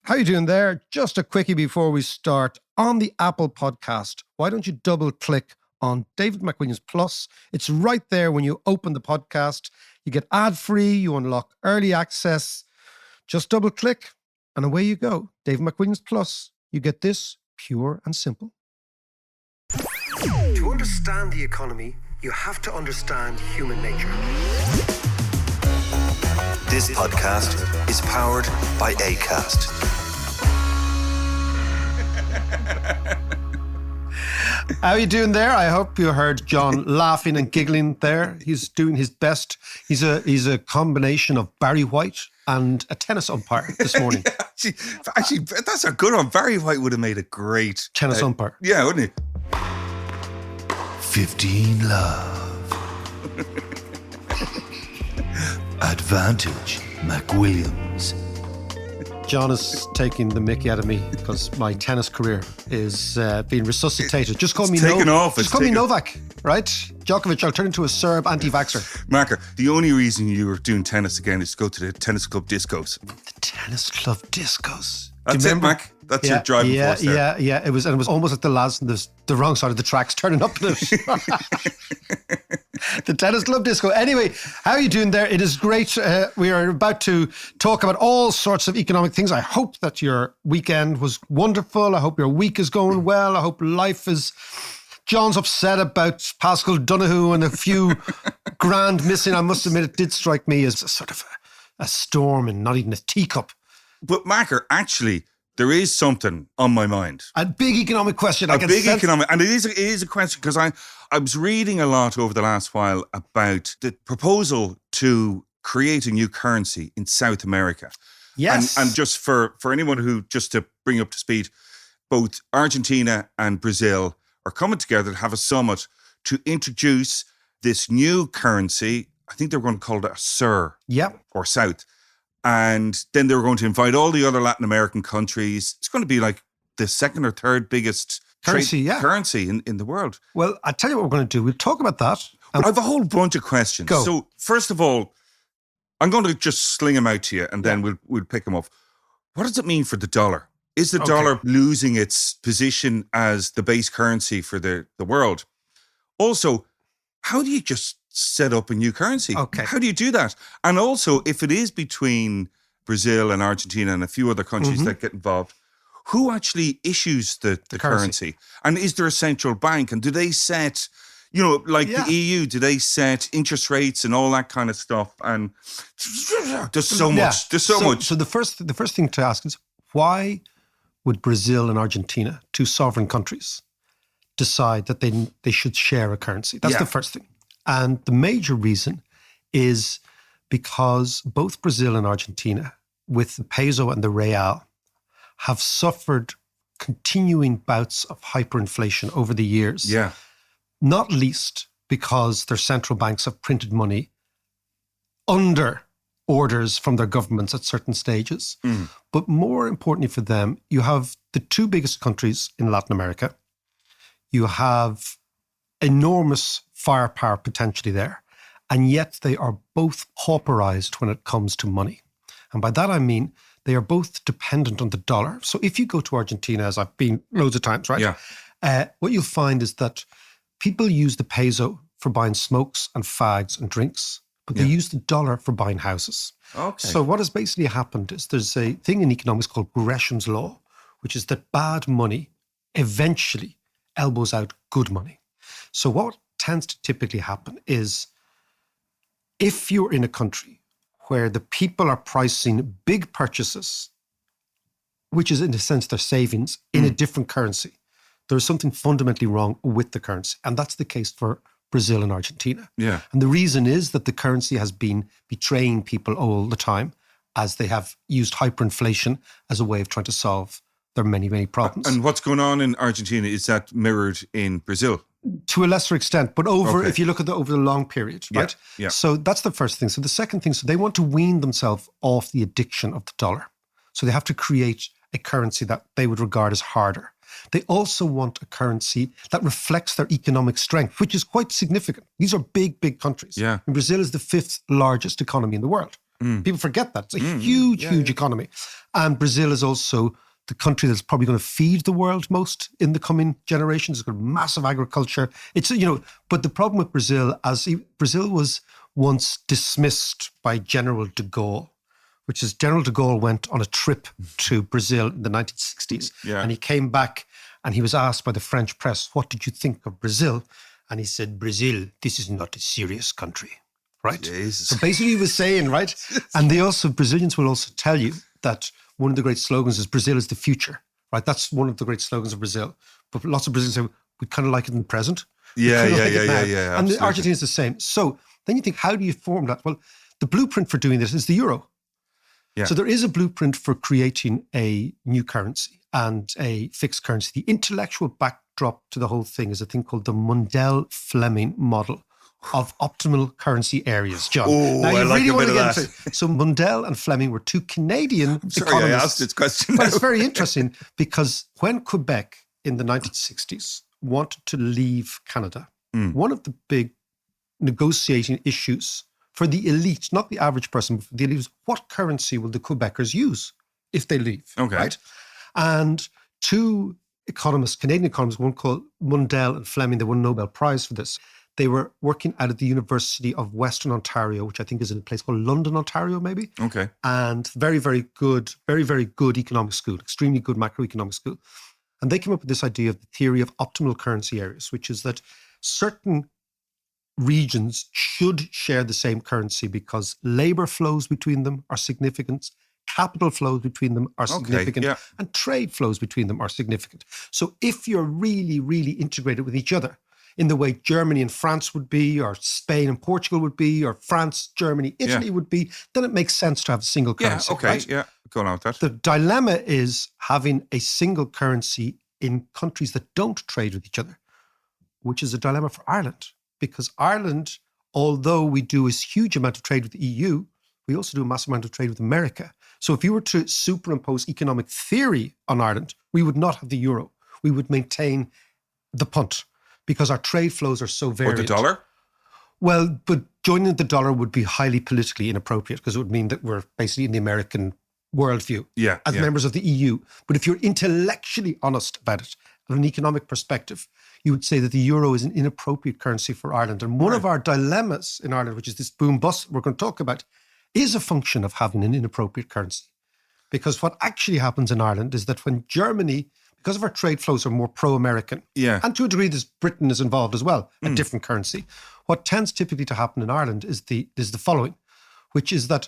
How you doing there? Just a quickie before we start. On the Apple podcast, why don't you double click on David McWilliams Plus? It's right there when you open the podcast. You get ad-free, you unlock early access. Just double click and away you go. David McWilliams Plus. You get this pure and simple. To understand the economy, you have to understand human nature. This podcast is powered by Acast. How are you doing there? I hope you heard John laughing and giggling there. He's doing his best. He's a combination of Barry White and a tennis umpire this morning. Yeah, actually, that's a good one. Barry White would have made a great tennis umpire. Yeah, wouldn't he? 15 love. Advantage, McWilliams. John is taking the mickey out of me because my tennis career is being resuscitated. Just call me Novak, right? Djokovic, I'll turn into a Serb anti-vaxxer. Marker, the only reason you were doing tennis again is to go to the tennis club discos. The tennis club discos. That's it, Mac. That's your driving force there. Yeah. It was almost like the lads on the wrong side of the tracks turning up to the tennis club disco. Anyway, how are you doing there? It is great. We are about to talk about all sorts of economic things. I hope that your weekend was wonderful. I hope your week is going well. I hope life is... John's upset about Pascal Donahue and a few grand missing. I must admit, it did strike me as a sort of a storm and not even a teacup. But Marker, actually, there is something on my mind. A big economic question. And it is a question because I was reading a lot over the last while about the proposal to create a new currency in South America. Yes. And just for anyone who, just to bring up to speed, both Argentina and Brazil are coming together to have a summit to introduce this new currency. I think they're going to call it a SUR. Yep. Or South. And then they were going to invite all the other Latin American countries. It's going to be like the second or third biggest currency in the world. Well, I'll tell you what we're going to do. We'll talk about that. But I have a whole bunch of questions. Go. So first of all, I'm going to just sling them out to you and then we'll pick them up. What does it mean for the dollar? Is the dollar losing its position as the base currency for the world? Also, how do you just set up a new currency? Okay. How do you do that? And also, if it is between Brazil and Argentina and a few other countries that get involved, who actually issues the currency? And is there a central bank? And do they set, the EU, do they set interest rates and all that kind of stuff? And there's so much. There's so much. So the first thing to ask is, why would Brazil and Argentina, two sovereign countries, decide that they should share a currency? That's the first thing. And the major reason is because both Brazil and Argentina, with the peso and the real, have suffered continuing bouts of hyperinflation over the years. Yeah. Not least because their central banks have printed money under orders from their governments at certain stages. But more importantly for them, you have the two biggest countries in Latin America. You have enormous firepower potentially there, and yet they are both pauperized when it comes to money. And by that I mean they are both dependent on the dollar. So if you go to Argentina, as I've been loads of times, right? Yeah. What you'll find is that people use the peso for buying smokes and fags and drinks, but they use the dollar for buying houses. Okay. So what has basically happened is there's a thing in economics called Gresham's law, which is that bad money eventually elbows out good money. So what tends to typically happen is if you're in a country where the people are pricing big purchases, which is in a sense their savings, in a different currency, there's something fundamentally wrong with the currency. And that's the case for Brazil and Argentina. Yeah. And the reason is that the currency has been betraying people all the time as they have used hyperinflation as a way of trying to solve their many, many problems. And what's going on in Argentina, is that mirrored in Brazil? To a lesser extent, but if you look at over the long period, right? Yeah. So that's the first thing. So the second thing, so they want to wean themselves off the addiction of the dollar. So they have to create a currency that they would regard as harder. They also want a currency that reflects their economic strength, which is quite significant. These are big, big countries. Yeah. And Brazil is the 5th largest economy in the world. People forget that. It's a huge economy. And Brazil is also the country that's probably going to feed the world most in the coming generations. It's got massive agriculture. It's, but the problem with Brazil, Brazil was once dismissed by General de Gaulle, which is General de Gaulle went on a trip to Brazil in the 1960s. Yeah. And he came back and he was asked by the French press, what did you think of Brazil? And he said, Brazil, this is not a serious country, right? Jesus. So basically he was saying, right? And Brazilians will also tell you that one of the great slogans is Brazil is the future, right? That's one of the great slogans of Brazil. But lots of Brazilians say, we kind of like it in the present. Yeah. And Argentina is the same. So then you think, how do you form that? Well, the blueprint for doing this is the euro. Yeah. So there is a blueprint for creating a new currency and a fixed currency. The intellectual backdrop to the whole thing is a thing called the Mundell-Fleming model of optimal currency areas, John. Oh, now, you I like really a want bit to of get that. into it. So Mundell and Fleming were two Canadian Sorry, economists. I asked this question. But it's very interesting because when Quebec in the 1960s wanted to leave Canada, one of the big negotiating issues for the elite, not the average person, but for the elite, was what currency will the Quebecers use if they leave? Okay. Right? And two economists, Canadian economists, one called Mundell and Fleming, they won a Nobel Prize for this. They were working out of the University of Western Ontario, which I think is in a place called London, Ontario, maybe. Okay. And very, very good economic school, extremely good macroeconomic school. And they came up with this idea of the theory of optimal currency areas, which is that certain regions should share the same currency because labor flows between them are significant, capital flows between them are significant, and trade flows between them are significant. So if you're really, really integrated with each other in the way Germany and France would be, or Spain and Portugal would be, or France, Germany, Italy would be, then it makes sense to have a single currency. Right? Go on with that. The dilemma is having a single currency in countries that don't trade with each other, which is a dilemma for Ireland. Because Ireland, although we do a huge amount of trade with the EU, we also do a massive amount of trade with America. So if you were to superimpose economic theory on Ireland, we would not have the euro. We would maintain the punt because our trade flows are so varied. Or the dollar? Well, but joining the dollar would be highly politically inappropriate because it would mean that we're basically in the American worldview as members of the EU. But if you're intellectually honest about it, from an economic perspective, you would say that the euro is an inappropriate currency for Ireland. And one of our dilemmas in Ireland, which is this boom bust we're going to talk about, is a function of having an inappropriate currency. Because what actually happens in Ireland is that when Germany, because of our trade flows are more pro-American, and to a degree Britain is involved as well, a different currency, what tends typically to happen in Ireland is the following, which is that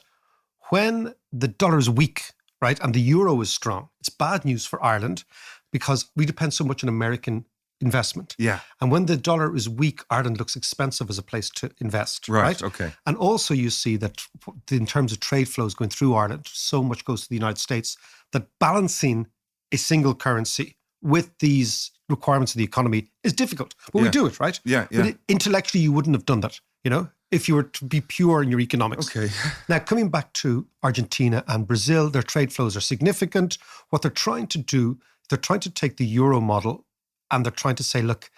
when the dollar is weak, right, and the euro is strong, it's bad news for Ireland because we depend so much on American investment. Yeah. And when the dollar is weak, Ireland looks expensive as a place to invest. Right. Okay. And also you see that in terms of trade flows going through Ireland, so much goes to the United States that balancing a single currency with these requirements of the economy is difficult. But we do it, right? Yeah. But intellectually, you wouldn't have done that, if you were to be pure in your economics. Okay. Now, coming back to Argentina and Brazil, their trade flows are significant. What they're trying to do, they're trying to take the euro model and they're trying to say, look,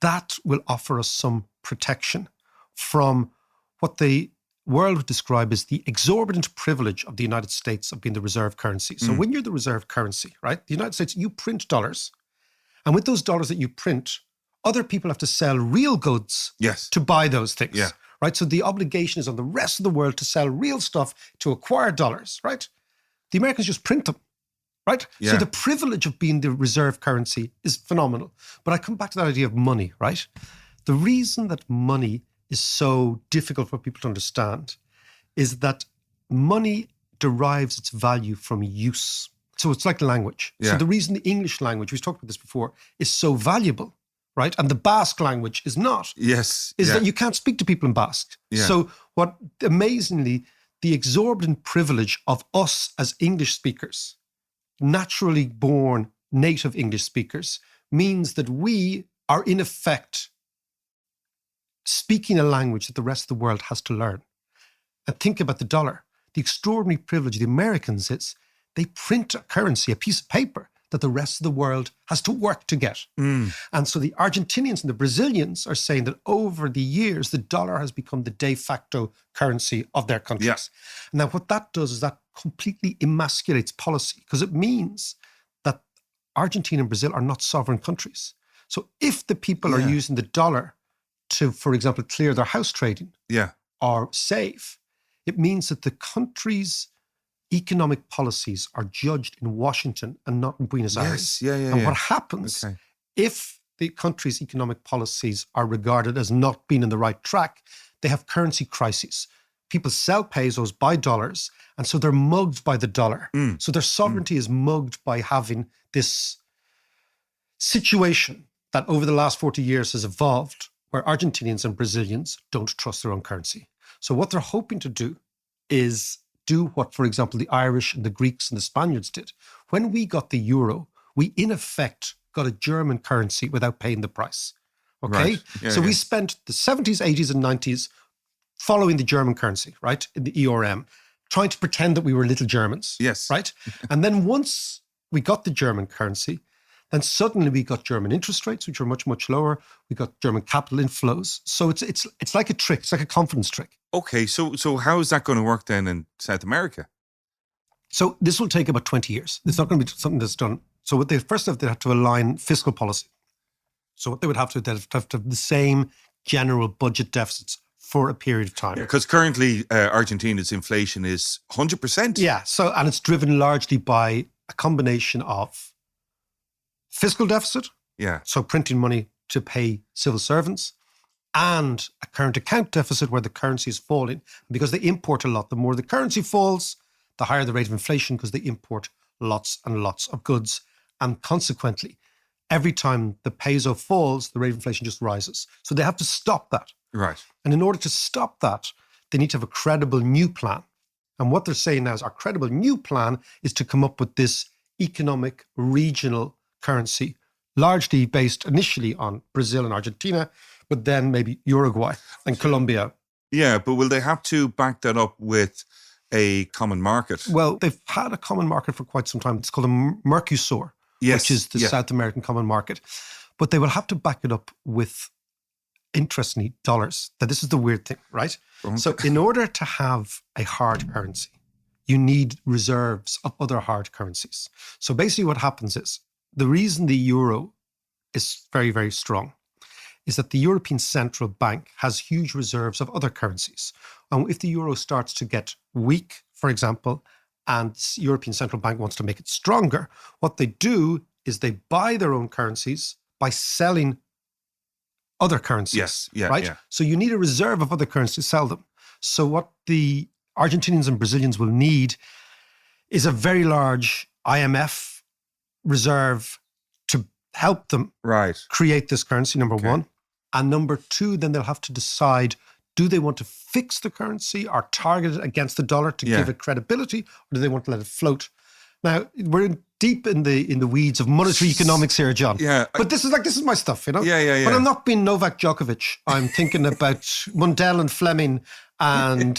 that will offer us some protection from what the world would describe as the exorbitant privilege of the United States of being the reserve currency. So when you're the reserve currency, right, the United States, you print dollars. And with those dollars that you print, other people have to sell real goods to buy those things. Yeah. Right. So the obligation is on the rest of the world to sell real stuff to acquire dollars. Right. The Americans just print them. Right. Yeah. So the privilege of being the reserve currency is phenomenal. But I come back to that idea of money. Right. The reason that money is so difficult for people to understand is that money derives its value from use. So it's like language. Yeah. So the reason the English language, we've talked about this before, is so valuable, right? And the Basque language is not. Yes. Is that you can't speak to people in Basque. Yeah. So what amazingly, the exorbitant privilege of us as English speakers, naturally born native English speakers, means that we are in effect speaking a language that the rest of the world has to learn. And think about the dollar. The extraordinary privilege of the Americans is they print a currency, a piece of paper that the rest of the world has to work to get. And so the Argentinians and the Brazilians are saying that over the years, the dollar has become the de facto currency of their countries. Yeah. Now, what that does is that completely emasculates policy, because it means that Argentina and Brazil are not sovereign countries. So if the people are using the dollar to, for example, clear their house trading or save, it means that the country's economic policies are judged in Washington and not in Buenos Aires. And what happens if the country's economic policies are regarded as not being in the right track, they have currency crises. People sell pesos, buy dollars, and so they're mugged by the dollar. So their sovereignty is mugged by having this situation that over the last 40 years has evolved, where Argentinians and Brazilians don't trust their own currency. So what they're hoping to do is do what, for example, the Irish and the Greeks and the Spaniards did. When we got the euro, we in effect got a German currency without paying the price. Okay? Right. We spent the 70s, 80s and 90s following the German currency, right? In the ERM, trying to pretend that we were little Germans. Yes. Right? And then once we got the German currency, then suddenly we got German interest rates, which were much, much lower. We got German capital inflows. So it's like a trick. It's like a confidence trick. Okay, so how is that going to work then in South America? So this will take about 20 years. It's not going to be something that's done. So what they first have, they have to align fiscal policy. So what they would have to do, they'd have to have the same general budget deficits for a period of time. Because currently Argentina's inflation is 100%. Yeah, and it's driven largely by a combination of fiscal deficit, so printing money to pay civil servants, and a current account deficit where the currency is falling. Because they import a lot, the more the currency falls, the higher the rate of inflation, because they import lots and lots of goods. And consequently, every time the peso falls, the rate of inflation just rises. So they have to stop that. Right. And in order to stop that, they need to have a credible new plan. And what they're saying now is our credible new plan is to come up with this economic regional currency, largely based initially on Brazil and Argentina, but then maybe Uruguay and Colombia. Yeah, but will they have to back that up with a common market? Well, they've had a common market for quite some time. It's called a Mercosur, which is the South American common market. But they will have to back it up with, interestingly, dollars. Now, this is the weird thing, right? Okay. So in order to have a hard currency, you need reserves of other hard currencies. So basically what happens is, the reason the euro is very, very strong is that the European Central Bank has huge reserves of other currencies. And if the euro starts to get weak, for example, and the European Central Bank wants to make it stronger, what they do is they buy their own currencies by selling other currencies. Right? So you need a reserve of other currencies to sell them. So what the Argentinians and Brazilians will need is a very large IMF reserve to help them create this currency, number one. And number two, then they'll have to decide, do they want to fix the currency or target it against the dollar to give it credibility, or do they want to let it float? Now, we're deep in the weeds of monetary economics here, John. Yeah. But this is my stuff, you know? Yeah. But I'm not being Novak Djokovic. I'm thinking about Mundell and Fleming and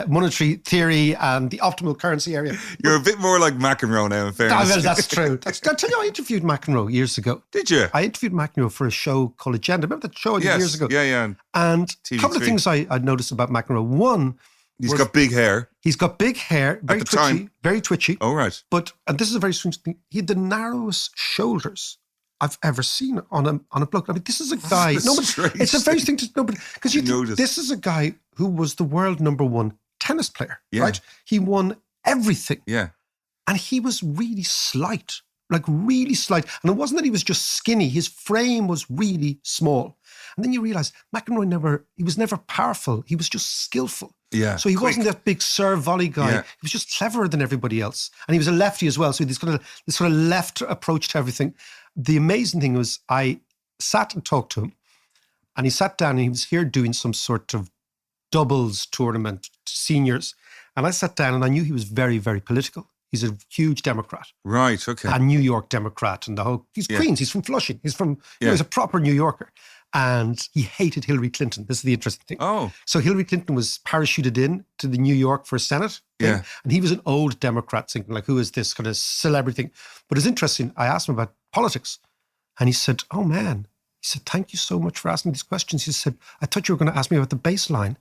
monetary theory and the optimal currency area. You're a bit more like McEnroe now, in fairness. Well, that's true. I tell you, I interviewed McEnroe years ago. Did you? I interviewed McEnroe for a show called Agenda. Remember that show I did years ago? Yeah. And TV3. a couple of things I noticed about McEnroe. One, he's got big hair. He's got big hair, very the twitchy, time. very twitchy. Oh, right. But, and this is a very strange thing, he had the narrowest shoulders I've ever seen on a bloke. I mean, this is a guy. It's a very thing to know, because this is a guy who was the world #1 tennis player, right? He won everything. Yeah. And he was really slight, like really slight. And it wasn't that he was just skinny. His frame was really small. And then you realize McEnroe he was never powerful. He was just skillful. Yeah. So he wasn't that big serve volley guy. Yeah. He was just cleverer than everybody else. And he was a lefty as well. So this sort of left approach to everything. The amazing thing was I sat and talked to him, and he sat down and he was here doing some sort of doubles tournament, seniors. And I sat down and I knew he was very, very political. He's a huge Democrat. Right, okay. A New York Democrat and he's Queens, he's from Flushing. He's a proper New Yorker. and he hated Hillary Clinton. This is the interesting thing. Oh. So Hillary Clinton was parachuted in to the New York for a Senate thing, Yeah. and he was an old Democrat thinking, like, who is this kind of celebrity thing? But it's interesting. I asked him about politics, and he said, oh, man. He said, thank you so much for asking these questions. He said, I thought you were going to ask me about the baseline.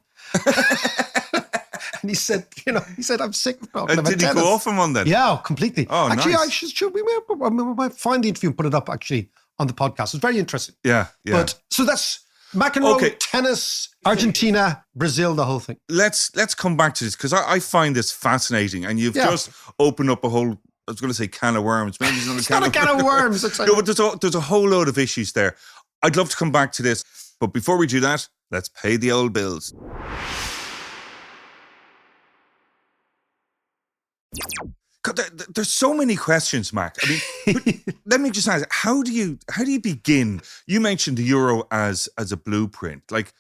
And he said, I'm sick of talking about Did he tennis. go off him on that? Yeah, completely. Oh, actually, nice. we might find the interview and put it up, actually, on the podcast. It's very interesting. Yeah. But, so that's McEnroe, Okay. tennis, Argentina, Brazil, the whole thing. Let's come back to this, because I find this fascinating, and you've just opened up a whole, I was going to say can of worms. Maybe it's not It's not a can of worms. It's like, No, but there's a whole load of issues there. I'd love to come back to this, but before we do that, let's pay the old bills. God, there's so many questions, Mac. I mean, let me just ask: how do you begin? You mentioned the euro as a blueprint. Like,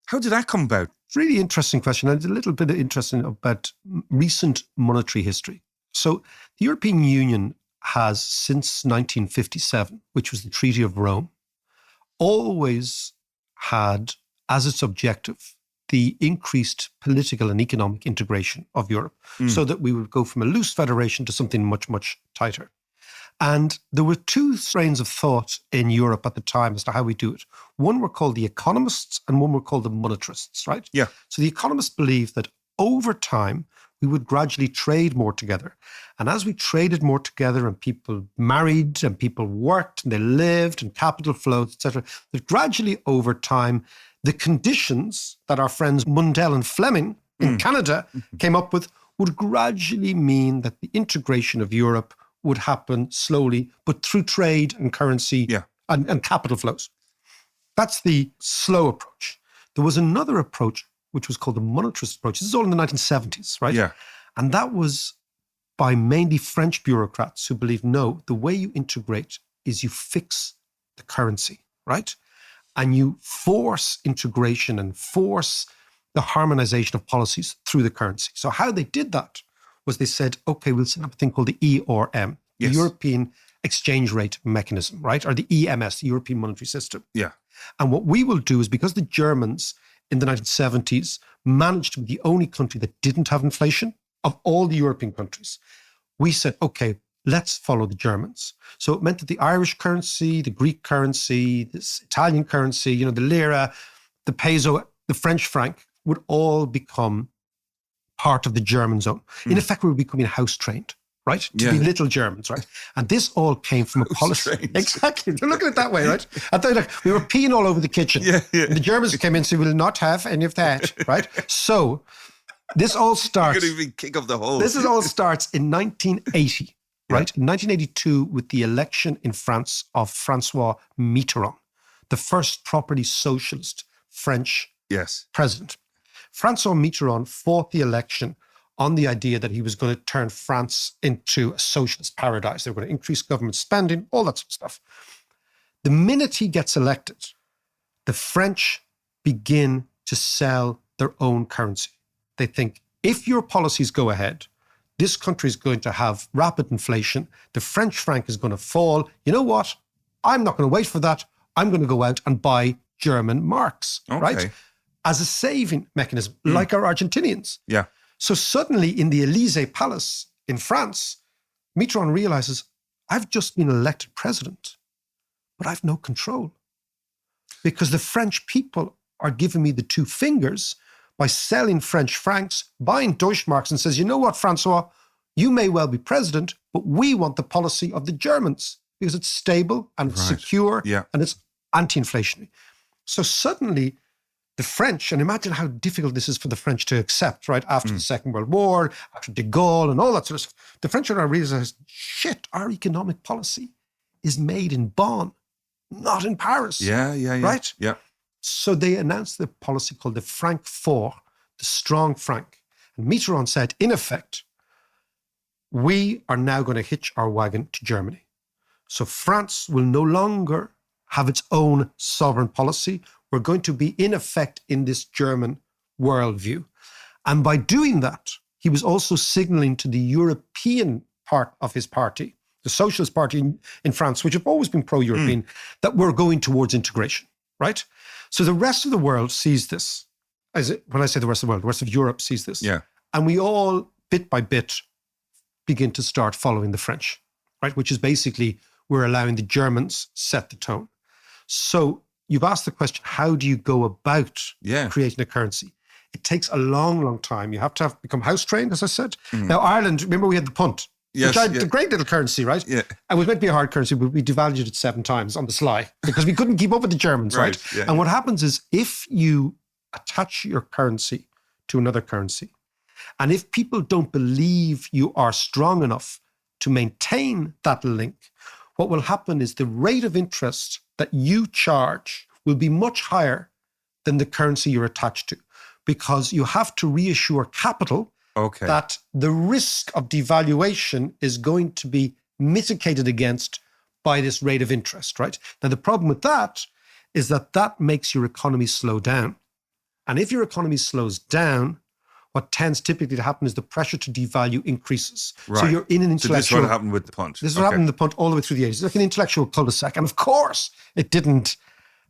how did that come about? really interesting question. And a little bit interesting about recent monetary history. So the European Union has, since 1957, which was the Treaty of Rome, always had as its objective the increased political and economic integration of Europe, so that we would go from a loose federation to something much, much tighter. And there were two strains of thought in Europe at the time as to how we do it. One were called the economists and one were called the monetarists, right? Yeah. So the economists believed that over time, we would gradually trade more together. And as we traded more together and people married and people worked and they lived and capital flowed, etc., that gradually over time, the conditions that our friends Mundell and Fleming in Canada came up with would gradually mean that the integration of Europe would happen slowly, but through trade and currency and capital flows. That's the slow approach. There was another approach, which was called the monetarist approach. This is all in the 1970s, right? Yeah. And that was by mainly French bureaucrats who believed, no, the way you integrate is you fix the currency, right? And you force integration and force the harmonization of policies through the currency. So how they did that was they said, okay, we'll set up a thing called the ERM, the European Exchange Rate Mechanism, right? Or the EMS, the European Monetary System. Yeah. And what we will do is, because the Germans in the 1970s managed to be the only country that didn't have inflation of all the European countries, we said, okay, let's follow the Germans. So it meant that the Irish currency, the Greek currency, this Italian currency, the lira, the peso, the French franc would all become part of the German zone. In effect, we were becoming house trained, right? To be little Germans, right? And this all came from a policy. Exactly. They're looking at it that way, right? I thought, like, we were peeing all over the kitchen. Yeah. And the Germans came in and said, we will not have any of that, right? So this all starts. You're going to kick up the hole. This all starts in 1980. Right? In 1982, with the election in France of Francois Mitterrand, the first properly socialist French president. Francois Mitterrand fought the election on the idea that he was going to turn France into a socialist paradise. They were going to increase government spending, all that sort of stuff. The minute he gets elected, the French begin to sell their own currency. They think, if your policies go ahead, this country is going to have rapid inflation. The French franc is going to fall. You know what? I'm not going to wait for that. I'm going to go out and buy German marks, right? As a saving mechanism, like our Argentinians. Yeah. So suddenly in the Élysée Palace in France, Mitterrand realizes, I've just been elected president, but I've no control. Because the French people are giving me the two fingers by selling French francs, buying Deutschmarks, and says, you know what, Francois, you may well be president, but we want the policy of the Germans because it's stable and it's secure and it's anti-inflationary. So suddenly the French, and imagine how difficult this is for the French to accept, right? After the Second World War, after de Gaulle and all that sort of stuff, the French are now realizing, shit, our economic policy is made in Bonn, not in Paris. Right? Yeah. So they announced the policy called the franc fort, the strong franc. And Mitterrand said, in effect, we are now going to hitch our wagon to Germany. So France will no longer have its own sovereign policy. We're going to be in effect in this German worldview. And by doing that, he was also signaling to the European part of his party, the Socialist Party in France, which have always been pro-European, that we're going towards integration, right? So the rest of the world sees this. When I say the rest of the world, the rest of Europe sees this. Yeah. And we all, bit by bit, begin to start following the French, right? Which is basically we're allowing the Germans set the tone. So you've asked the question, how do you go about creating a currency? It takes a long, long time. You have to become house trained, as I said. Now, Ireland, remember we had the punt, Yes, which is a great little currency, right? Yeah. It was meant to be a hard currency, but we devalued it 7 times on the sly because we couldn't keep up with the Germans, right? Yeah, and what happens is if you attach your currency to another currency, and if people don't believe you are strong enough to maintain that link, what will happen is the rate of interest that you charge will be much higher than the currency you're attached to, because you have to reassure capital that the risk of devaluation is going to be mitigated against by this rate of interest, right? Now, the problem with that is that makes your economy slow down. And if your economy slows down, what tends typically to happen is the pressure to devalue increases. Right. So you're in an intellectual... So this is what happened with the punt. This is what happened in the punt all the way through the 80s. It's like an intellectual cul-de-sac. And of course, it didn't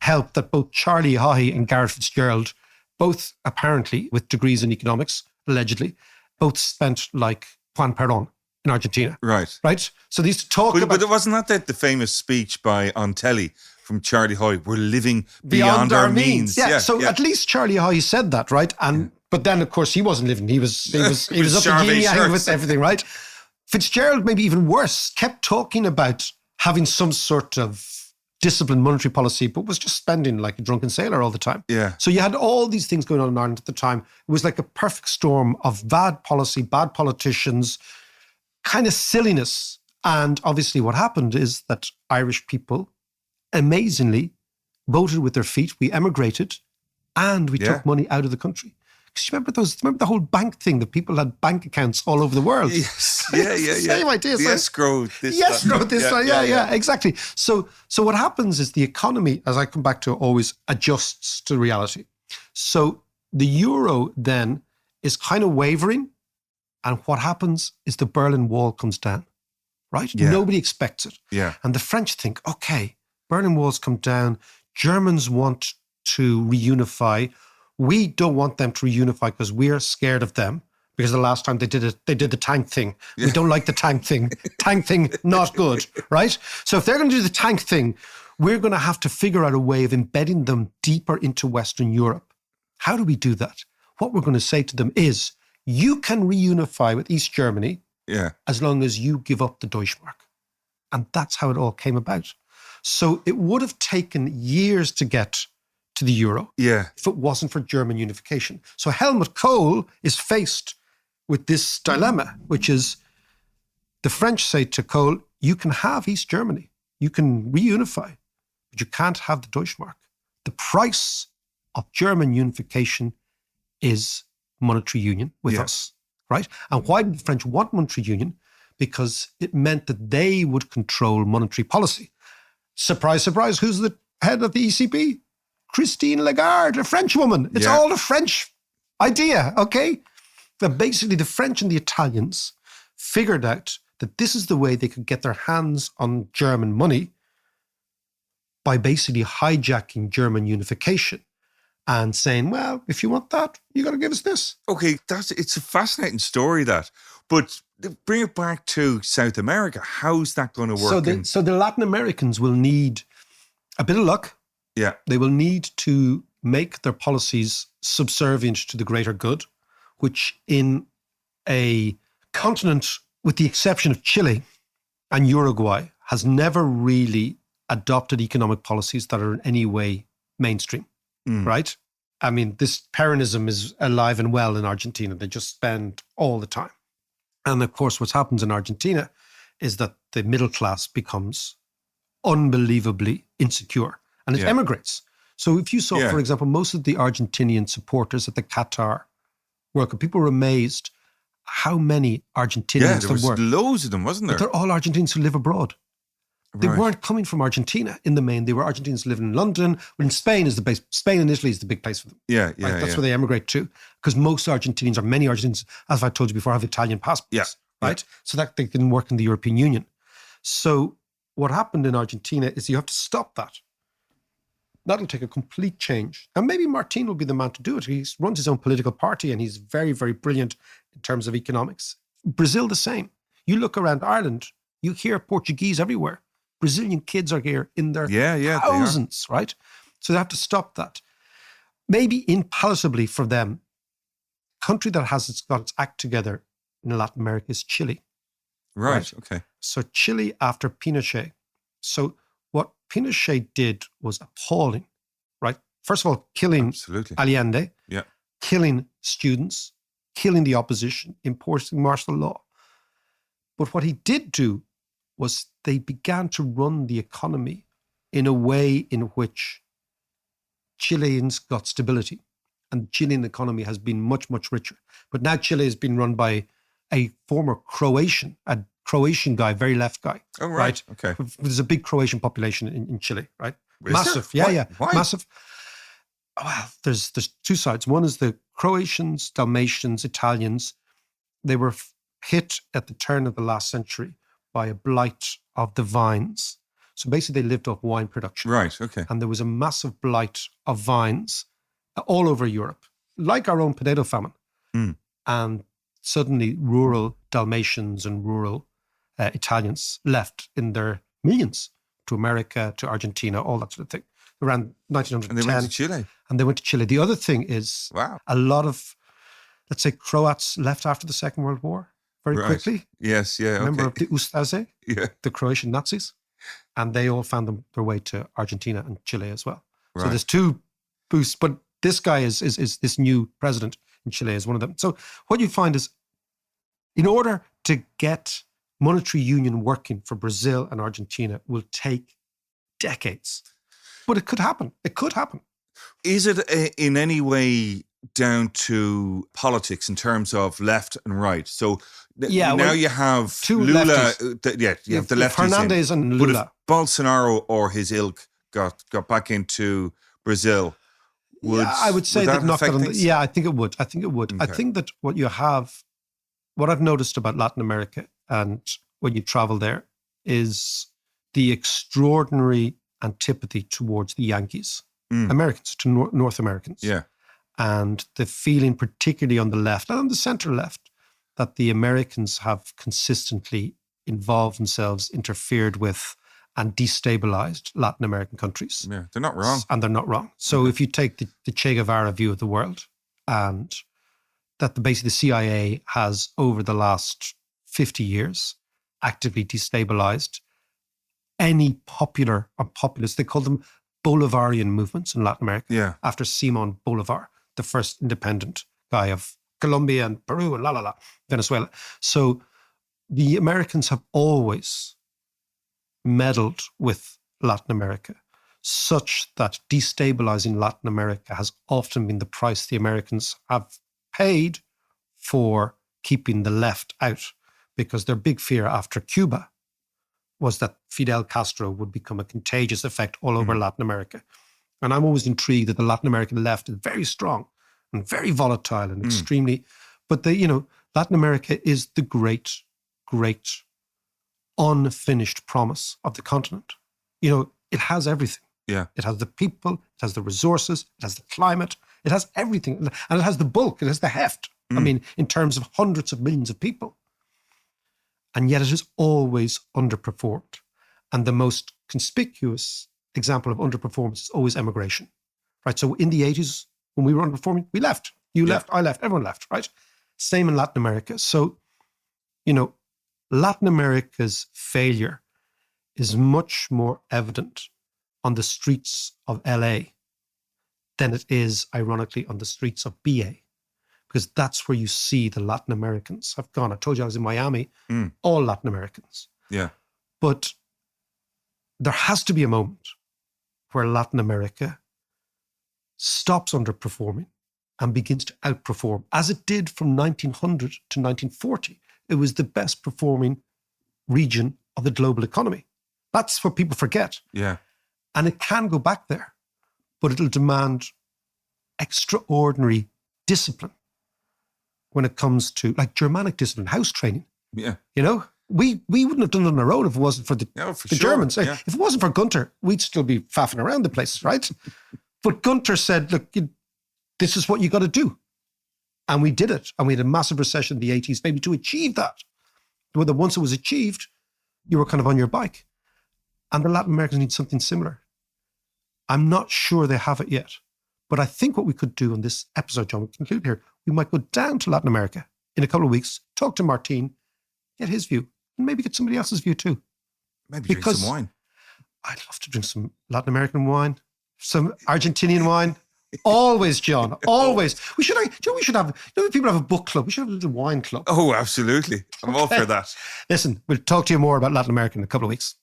help that both Charlie Haughey and Garrett Fitzgerald, both apparently with degrees in economics, allegedly, both spent like Juan Perón in Argentina. Right. Right? So they used to talk about... But it wasn't that the famous speech on telly from Charlie Haughey, we're living beyond our means. Yeah, so at least Charlie Haughey said that, right? And But then, of course, he wasn't living. He was up to yin-yang with everything, right? Fitzgerald, maybe even worse, kept talking about having some sort of disciplined monetary policy, but was just spending like a drunken sailor all the time. Yeah. So you had all these things going on in Ireland at the time. It was like a perfect storm of bad policy, bad politicians, kind of silliness. And obviously what happened is that Irish people, amazingly, voted with their feet. We emigrated and we took money out of the country. Because remember the whole bank thing, that people had bank accounts all over the world. Yes. Yeah. Same idea. The escrow. Exactly. So what happens is the economy, as I come back to, always adjusts to reality. So the euro then is kind of wavering. And what happens is the Berlin Wall comes down, right? Yeah. Nobody expects it. Yeah. And the French think, okay, Berlin Wall's come down. Germans want to reunify. We don't want them to reunify because we're scared of them, because the last time they did it, they did the tank thing. Yeah. We don't like the tank thing. Tank thing, not good, right? So if they're going to do the tank thing, we're going to have to figure out a way of embedding them deeper into Western Europe. How do we do that? What we're going to say to them is, you can reunify with East Germany as long as you give up the Deutschmark. And that's how it all came about. So it would have taken years to get to the euro if it wasn't for German unification. So Helmut Kohl is faced with this dilemma, which is the French say to Kohl, you can have East Germany, you can reunify, but you can't have the Deutschmark. The price of German unification is monetary union with us, right? And why did the French want monetary union? Because it meant that they would control monetary policy. Surprise, surprise, who's the head of the ECB? Christine Lagarde, a French woman. It's all a French idea, okay? But basically the French and the Italians figured out that this is the way they could get their hands on German money, by basically hijacking German unification and saying, well, if you want that, you got to give us this. Okay, it's a fascinating story, that. But bring it back to South America. How's that going to work? So the Latin Americans will need a bit of luck. Yeah. They will need to make their policies subservient to the greater good, which in a continent, with the exception of Chile and Uruguay, has never really adopted economic policies that are in any way mainstream, right? I mean, this Peronism is alive and well in Argentina. They just spend all the time. And of course, what happens in Argentina is that the middle class becomes unbelievably insecure and it emigrates. So if you saw, for example, most of the Argentinian supporters at the Qatar World Cup, people were amazed how many Argentinians there were. Loads of them, wasn't there? But they're all Argentinians who live abroad. They weren't coming from Argentina in the main. They were Argentinians living in London. But in Spain is the base. Spain and Italy is the big place for them. That's where they emigrate to. Because most Argentinians, or many Argentinians, as I told you before, have Italian passports. Right? So that they didn't work in the European Union. So what happened in Argentina is you have to stop that. That'll take a complete change. And maybe Martin will be the man to do it. He runs his own political party and he's very, very brilliant in terms of economics. Brazil, the same. You look around Ireland, you hear Portuguese everywhere. Brazilian kids are here in their thousands, right? So they have to stop that. Maybe impalatably for them, a country that has got its act together in Latin America is Chile. Right, okay. So Chile after Pinochet. So what Pinochet did was appalling, right? First of all, killing Allende, killing students, killing the opposition, enforcing martial law. But what he did do was they began to run the economy in a way in which Chileans got stability. And the Chilean economy has been much, much richer. But now Chile has been run by a former Croatian guy, very left guy. Oh, right. Okay. There's a big Croatian population in Chile, right? Is Massive. there? Yeah. Why? Massive. Well, there's two sides. One is the Croatians, Dalmatians, Italians. They were hit at the turn of the last century by a blight of the vines. So basically they lived off wine production. Right, okay. And there was a massive blight of vines all over Europe, like our own potato famine. And suddenly rural Dalmatians and rural Italians left in their millions to America, to Argentina, all that sort of thing, around 1910. And they went to Chile. And they went to Chile. The other thing is a lot of, let's say, Croats left after the Second World War very quickly. Yes, yeah. Remember of the Ustaše, Yeah. the Croatian Nazis? And they all found their way to Argentina and Chile as well. Right. So there's two boosts. But this guy is this new president in Chile is one of them. So what you find is, in order to get monetary union working for Brazil and Argentina will take decades. But it could happen. It could happen. Is it in any way down to politics in terms of left and right? So now you have two Lula. lefties. You have the lefties. Fernandez and Lula. But if Bolsonaro or his ilk got back into Brazil, I would say that knocked affect it on things? I think it would. I think that what I've noticed about Latin America and when you travel there is the extraordinary antipathy towards the Yankees, Americans, to North Americans. Yeah. And the feeling, particularly on the left and on the center left, that the Americans have consistently involved themselves, interfered with, and destabilized Latin American countries. Yeah, they're not wrong. And they're not wrong. So if you take the Che Guevara view of the world, and that basically the CIA has, over the last 50 years, actively destabilized any popular or populist, they call them Bolivarian movements in Latin America, after Simon Bolivar, the first independent guy of Colombia and Peru and Venezuela. So the Americans have always meddled with Latin America, such that destabilizing Latin America has often been the price the Americans have paid for keeping the left out, because their big fear after Cuba was that Fidel Castro would become a contagious effect all over Latin America. And I'm always intrigued that the Latin American left is very strong and very volatile and extremely, but Latin America is the great, great unfinished promise of the continent. It has everything. Yeah. It has the people, it has the resources, it has the climate, it has everything. And it has the bulk, it has the heft. I mean, in terms of hundreds of millions of people. And yet it has always underperformed. And the most conspicuous example of underperformance is always emigration, right? So in the 80s, when we were underperforming, we left. You left, I left, everyone left, right? Same in Latin America. So, Latin America's failure is much more evident on the streets of LA than it is, ironically, on the streets of BA. Because that's where you see the Latin Americans have gone. I told you I was in Miami, all Latin Americans. Yeah. But there has to be a moment where Latin America stops underperforming and begins to outperform, as it did from 1900 to 1940. It was the best performing region of the global economy. That's what people forget. Yeah. And it can go back there, but it'll demand extraordinary discipline when it comes to, like, Germanic discipline, house training. Yeah. We wouldn't have done it on our own if it wasn't for the Germans. Yeah. If it wasn't for Gunter, we'd still be faffing around the place, right? But Gunter said, look, this is what you got to do. And we did it. And we had a massive recession in the 80s, maybe to achieve that. Whether once it was achieved, you were kind of on your bike. And the Latin Americans need something similar. I'm not sure they have it yet. But I think what we could do in this episode, John, we conclude here, we might go down to Latin America in a couple of weeks, talk to Martin, get his view, and maybe get somebody else's view too. Maybe drink some wine. I'd love to drink some Latin American wine, some Argentinian wine. Always, John. Always. We should have, people have a book club. We should have a little wine club. Oh, absolutely. I'm all for that. Listen, we'll talk to you more about Latin America in a couple of weeks.